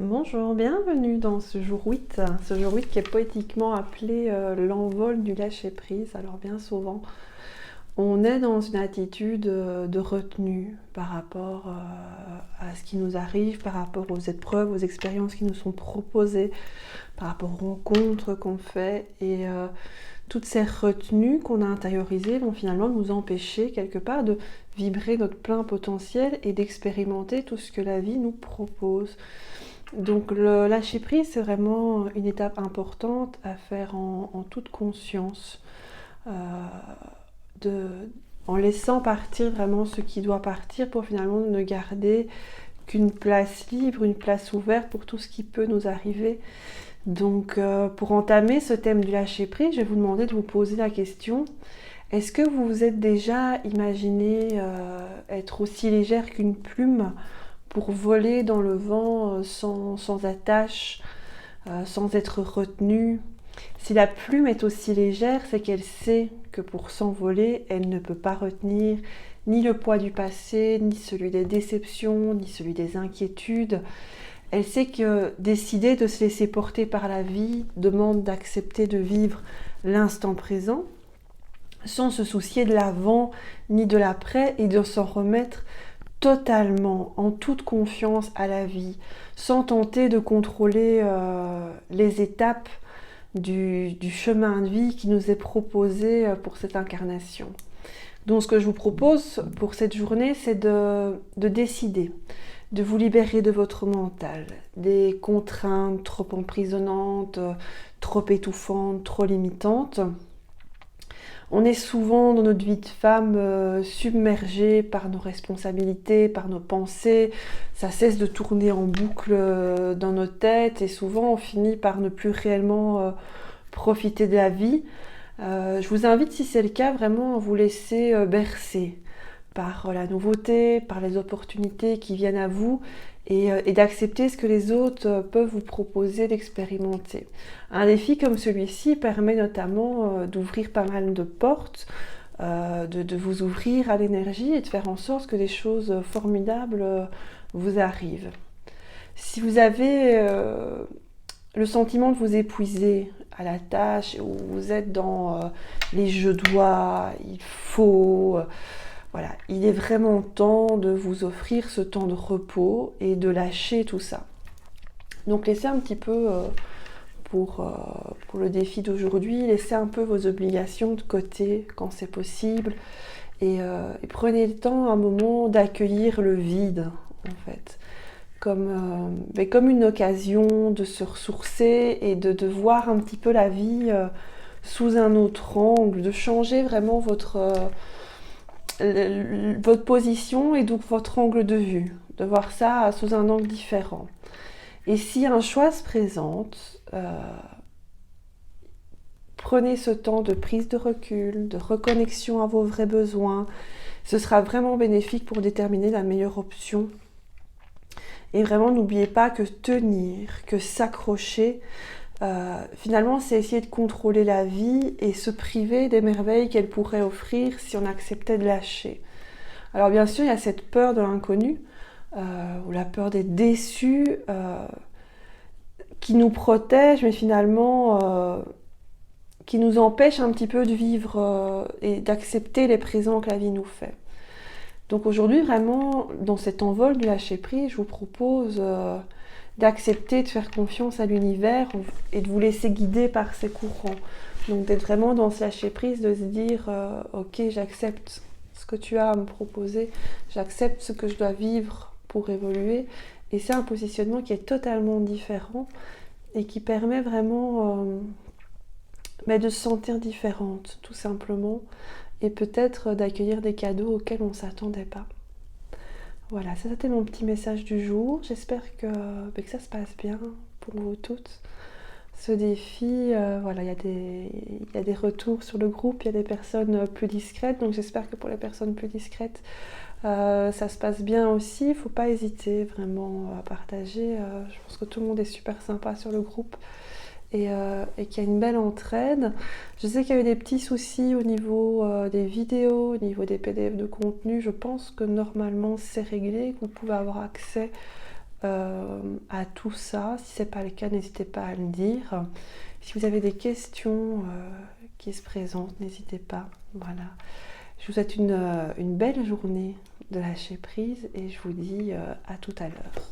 Bonjour, bienvenue dans ce jour 8, qui est poétiquement appelé l'envol du lâcher-prise. Alors bien souvent, on est dans une attitude de retenue par rapport à ce qui nous arrive, par rapport aux épreuves, aux expériences qui nous sont proposées, par rapport aux rencontres qu'on fait. Et toutes ces retenues qu'on a intériorisées vont finalement nous empêcher quelque part de vibrer notre plein potentiel et d'expérimenter tout ce que la vie nous propose. Donc le lâcher prise, c'est vraiment une étape importante à faire en toute conscience, euh, de, en laissant partir vraiment ce qui doit partir pour finalement ne garder qu'une place libre, une place ouverte pour tout ce qui peut nous arriver. Donc pour entamer ce thème du lâcher prise, je vais vous demander de vous poser la question: est-ce que vous vous êtes déjà imaginé être aussi légère qu'une plume pour voler dans le vent sans attache, sans être retenue? Si la plume est aussi légère, c'est qu'elle sait que pour s'envoler, elle ne peut pas retenir ni le poids du passé, ni celui des déceptions, ni celui des inquiétudes. Elle sait que décider de se laisser porter par la vie demande d'accepter de vivre l'instant présent, sans se soucier de l'avant ni de l'après, et de s'en remettre totalement, en toute confiance à la vie, sans tenter de contrôler les étapes du chemin de vie qui nous est proposé pour cette incarnation. Donc ce que je vous propose pour cette journée, c'est de décider, de vous libérer de votre mental, des contraintes trop emprisonnantes, trop étouffantes, trop limitantes. On est souvent dans notre vie de femme submergée par nos responsabilités, par nos pensées. Ça cesse de tourner en boucle dans nos têtes et souvent on finit par ne plus réellement profiter de la vie. Je vous invite, si c'est le cas, vraiment à vous laisser bercer par la nouveauté, par les opportunités qui viennent à vous, et d'accepter ce que les autres peuvent vous proposer d'expérimenter. Un défi comme celui-ci permet notamment d'ouvrir pas mal de portes, de vous ouvrir à l'énergie et de faire en sorte que des choses formidables vous arrivent. Si vous avez le sentiment de vous épuiser à la tâche, où vous êtes dans les je dois, il faut... Voilà, il est vraiment temps de vous offrir ce temps de repos et de lâcher tout ça. Donc laissez un petit peu, pour le défi d'aujourd'hui, laissez un peu vos obligations de côté quand c'est possible, et prenez le temps, un moment, d'accueillir le vide, en fait. Comme une occasion de se ressourcer et de voir un petit peu la vie sous un autre angle, de changer vraiment votre position et donc votre angle de vue, de voir ça sous un angle différent. Et si un choix se présente, prenez ce temps de prise de recul, de reconnexion à vos vrais besoins. Ce sera vraiment bénéfique pour déterminer la meilleure option. Et vraiment, n'oubliez pas que tenir, que s'accrocher, finalement, c'est essayer de contrôler la vie et se priver des merveilles qu'elle pourrait offrir si on acceptait de lâcher. Alors bien sûr, il y a cette peur de l'inconnu, ou la peur d'être déçu, qui nous protège, mais finalement qui nous empêche un petit peu de vivre et d'accepter les présents que la vie nous fait. Donc aujourd'hui, vraiment, dans cet envol du lâcher-prise, je vous propose d'accepter de faire confiance à l'univers et de vous laisser guider par ses courants. Donc d'être vraiment dans ce lâcher-prise, de se dire ok, j'accepte ce que tu as à me proposer, j'accepte ce que je dois vivre pour évoluer. Et c'est un positionnement qui est totalement différent et qui permet vraiment de se sentir différente, tout simplement, et peut-être d'accueillir des cadeaux auxquels on ne s'attendait pas. Voilà, ça c'était mon petit message du jour. J'espère que ça se passe bien pour vous toutes. Ce défi, voilà, il y a des retours sur le groupe, il y a des personnes plus discrètes, donc j'espère que pour les personnes plus discrètes, ça se passe bien aussi. Il ne faut pas hésiter vraiment à partager. Je pense que tout le monde est super sympa sur le groupe. Et qu'il y a une belle entraide. Je sais qu'il y a eu des petits soucis au niveau des vidéos, au niveau des PDF de contenu. Je pense que normalement c'est réglé, que vous pouvez avoir accès à tout ça. Si ce n'est pas le cas, n'hésitez pas à le dire. Si vous avez des questions qui se présentent, n'hésitez pas. Voilà. Je vous souhaite une belle journée de lâcher prise et je vous dis à tout à l'heure.